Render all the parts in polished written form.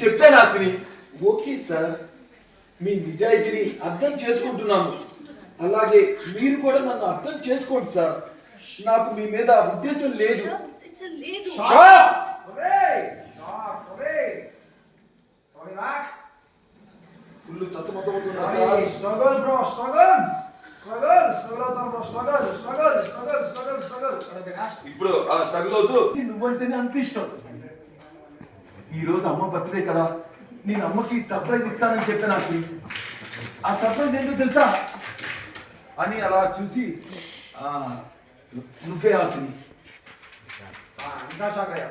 చెప్పాను అసలు. Okay sir, మీ నిజాయితీని అర్థం చేసుకుంటున్నాను. అలాగే మీరు కూడా నన్ను అర్థం చేసుకోండి సార్. నాకు మీ మీద ఉద్దేశం లేదు. ఫుల్ సతమతమవుతున్నా sir. Struggle bro, struggle struggle struggle అవుతాం bro, struggle struggle struggle struggle struggle. ఇప్పుడు అలా స్ట్రగుల్ అవుతూ నువ్వంటేనే అంత ఇష్టం. ఈ రోజు అమ్మ బర్త్డే కదా, నేను అమ్మకి సర్ప్రైజ్ ఇస్తానని చెప్పాను అసలు. ఆ సర్ప్రైజ్ ఏంటో తెలుసా అని అలా చూసి నువ్వే అసలు. ఇంకా షాక్ అయ్యా.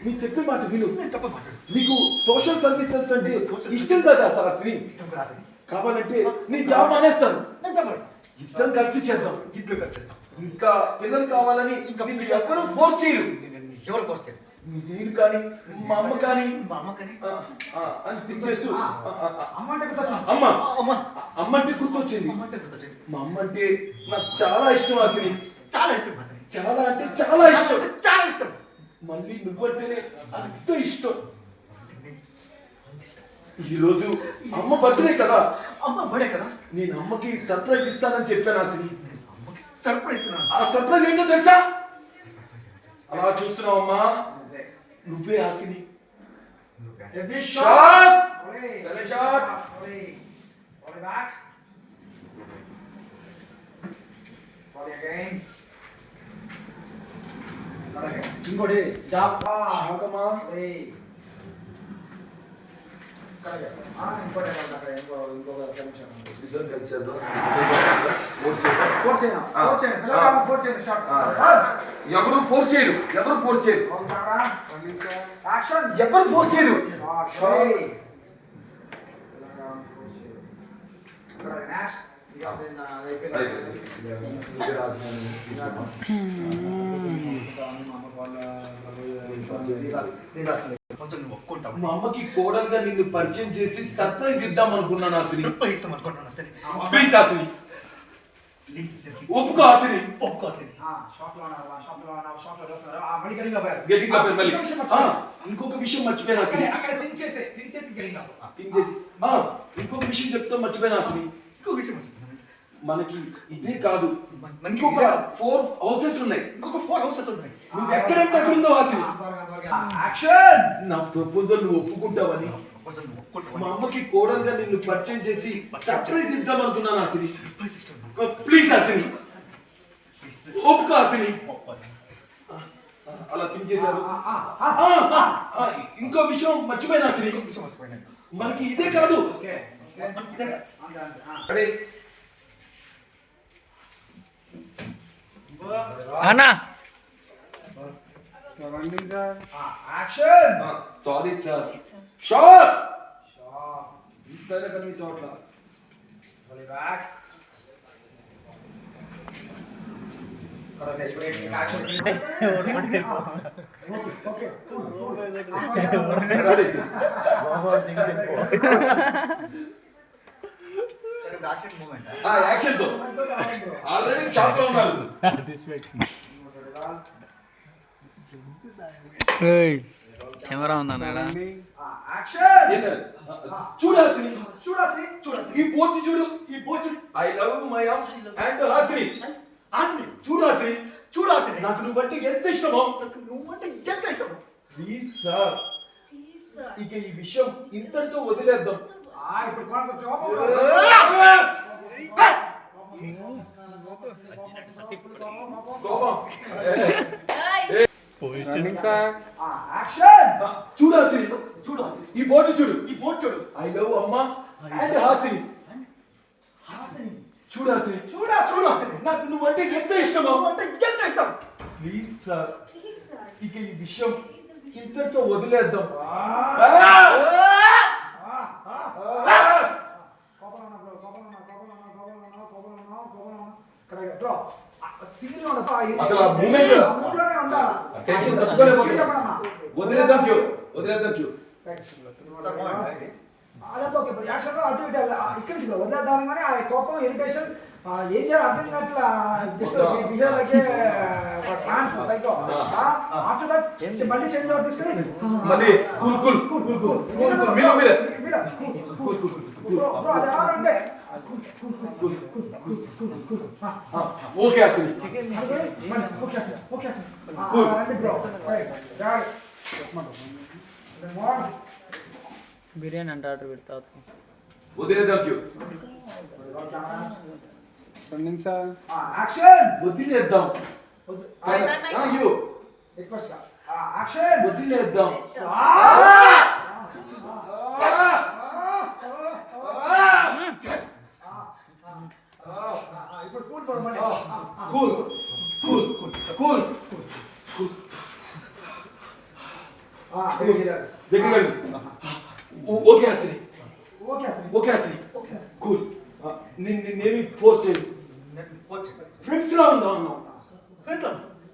నీ చెప్పే మాట విను. నీకు సోషల్ సర్వీసెస్ అంటే ఇష్టం కదా సార్ అసలు. కావాలంటే నీ జాబ్ మానేస్తాను, ఇద్దరం కలిసి చేద్దాం. ఇంకా పిల్లలు కావాలని ఇంకా ఎవ్వరూ ఫోర్స్ చేయరు. ఎవరు ఫోర్స్ చేయరు? నేను కానీ మా అమ్మ కానీ అని థింక్ చేస్తూ అమ్మ అంటే గుర్తొచ్చింది. మా అమ్మ అంటే నాకు చాలా ఇష్టం అసలు. చాలా ఇష్టం, చాలా అంటే చాలా ఇష్టం, చాలా ఇష్టం. మళ్ళీ నువ్వంటేనే అంత ఇష్టం. ఈరోజు అమ్మ బర్త్డే కదా, అమ్మ బర్త్డే కదా, నేను అమ్మకి సర్ప్రైజ్ ఇస్తానని చెప్పాను అసలు. సర్ప్రైజ్. ఆ సర్ప్రైజ్ ఏంటో తెలుసా? అలా చూస్తున్నావు అమ్మా, నువ్వే ఆసిని. ఇంకోటి జాబ్ షాకమ్మా. ఇద్దరు కలిసేద్దాం. ఎవరు ఫోర్స్ చేయరు, ఎవరు ఫోర్స్ చేయరు, ఎవరు ఫోర్స్ చేయరు. మా అమ్మకి కోడలుగా నిన్ను పరిచయం చేసి సర్ప్రైజ్ ఇద్దాం అనుకున్నాను అసలు. ప్లీజ్ అసలు ఒప్పుకో అసలు. ఇంకొక విషయం మర్చిపోయాను అసలు. ఇంకొక విషయం చెప్తా మర్చిపోయాను అసలు. మనకి ఇదే కాదు, ఇంకొక 4 హౌసెస్ ఉన్నాయి. నువ్వు ఎక్కడంటే అక్కడ ఉందో అసలు. నా ప్రపోజల్ నువ్వు ఒప్పుకుంటావని మా అమ్మకి కోడలుగా నిన్ను పరిచయం చేసి సర్ప్రైజ్ ఇద్దాం అనుకున్నాను అసలు. ప్లీజ్ అసలు ఒప్పుకో అసలు. అలా థింక్ చేశారు. ఇంకో విషయం మర్చిపోయినా అసలు. మనకి ఇదే కాదు. అన్నా సారీ సార్. షాట్ ఇంతనే కనిపిస్తా అట్లా. యాక్షన్ తో ఆల్రెడీ షాప్ లో ఉన్నారు. కెమెరా ఉందన్నాడా? చూడాల్సింది ఈ పోర్చి చూడు. I love my and Hasini. చూడాల్సింది నాకు నువ్వంటే ఎంత ఇష్టమో. ప్లీజ్ సార్, ఇక ఈ విషయం ఇంతటితో వదిలేద్దాం. చూడాల్సింది ఈ బోర్డు చూడు. ఐ లవ్ అమ్మ అండ్ హాసిని. చూడాల్సింది నాకు నువ్వంటే ఎంత ఇష్టమో. ప్లీజ్ సార్, ఇక ఈ విషయం ఇంతటితో వదిలేద్దాం. అసలు ఆ మూమెంట్ టెన్షన్ తట్టుకోలేకపోతున్నా. వదిలేద్దాం క్యూ. అటు ఇటు ఇక్కడికి వదిలేద్దాం కానీ ఆ కోపం ఇరిటేషన్ ఏం చేయాలి అర్థం కావట్లా just behave like trance psycho after that మళ్ళీ చేంజ్ అవుట్ తీసుకొని మళ్ళీ cool cool cool cool cool cool cool మీరు మీరు కూల్ కూల్ బ్రో అది ఆడంటే ఓకే అసలు okay sir okay sir cool రండి బ్రో రైట్ రైట్ బిర్యానీ అంటే ఆర్డర్ పెడతా వదిలేద్దాం క్యూ రన్నింగ్ సార్ యాక్షన్ వదిలేద్దాం యూ రిక్వెస్ట్ యాక్షన్ వదిలేద్దాం ఇప్పుడు కూల్ పడమని కూల్ కూల్ కూల్ కూల్ దగ్గర ఓకే అసలు ఓకే సార్ ఓకే అసలు కూల్ నేనేమి ఫోర్స్ చేయను ఫ్రెండ్స్ లా ఉందా ఉన్నావు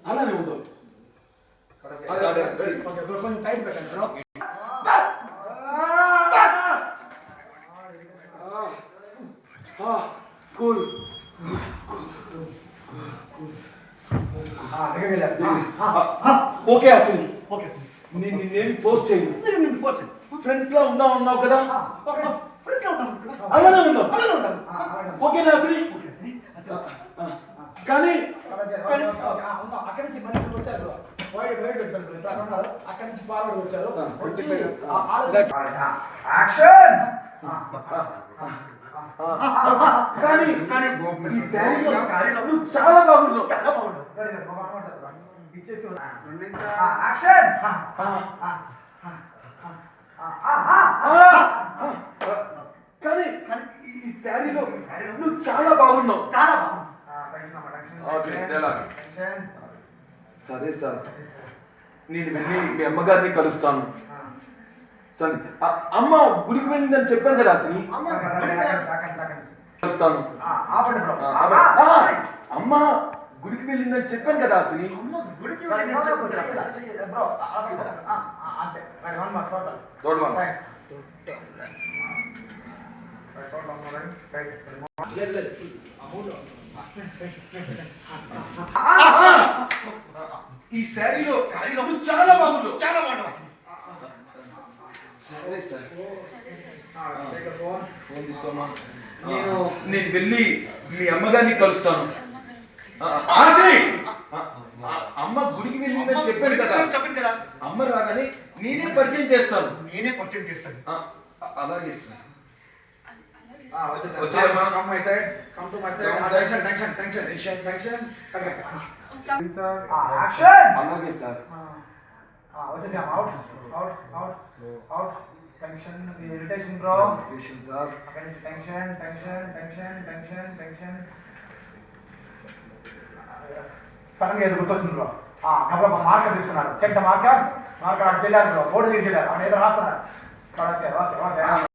అలానే ఉందాం కొంచెం టైట్ పెట్టండి బ్రో కూల్ ఓకే అసలు ఓకే నేనేమి ఫోర్స్ చేయను ఫ్రెండ్స్ లా ఉన్నావు కదా అలానే ఉందాం ఓకేనా అసలు కానీ అక్కడి నుంచి మళ్ళీ వచ్చారు వైడ్ వైడ్ పెట్టుకుంటారు అక్కడి నుంచి ఫార్వర్డ్ వచ్చారు యాక్షన్ కానీ ఈ శారీలో నువ్వు చాలా బాగున్నావు యాక్షన్ కానీ ఈ శారీలో నువ్వు చాలా బాగున్నావు చాలా సరే సార్ నేను వెళ్ళి మీ అమ్మగారిని కలుస్తాను సరే అమ్మ గుడికి వెళ్ళిందని చెప్పాను కదా అసలు కలుస్తాను అమ్మ గుడికి వెళ్ళిందని చెప్పాను కదా అసలు తోడమా ఈ శారీలో నువ్వు చాలా బాగున్నావు చాలా బాగున్నావు సరే సార్ ఫోన్ తీసుకోమా నేను వెళ్ళి మీ అమ్మగారిని కలుస్తాను అమ్మ గుడికి వెళ్ళిందని చెప్పాను కదా అమ్మ రాగానే నేనే పరిచయం చేస్తాను అలాగే sir వచ్చేయమ్మా Come my side. Come to my side. Tension. Action. అలాగే సార్ వచ్చేసాం out tension irritation bro sir అక్కడి నుంచి టెన్షన్ సడన్ గా ఏదో గుర్తొచ్చింది బ్రో గబగబా మార్కర్ తీసుకున్నాడు టెక్ ద మార్కర్ అక్కడికి వెళ్ళారు బ్రో బోర్డు దగ్గరికి వెళ్ళారు అక్కడ ఏదో రాస్తున్నారు ఓకే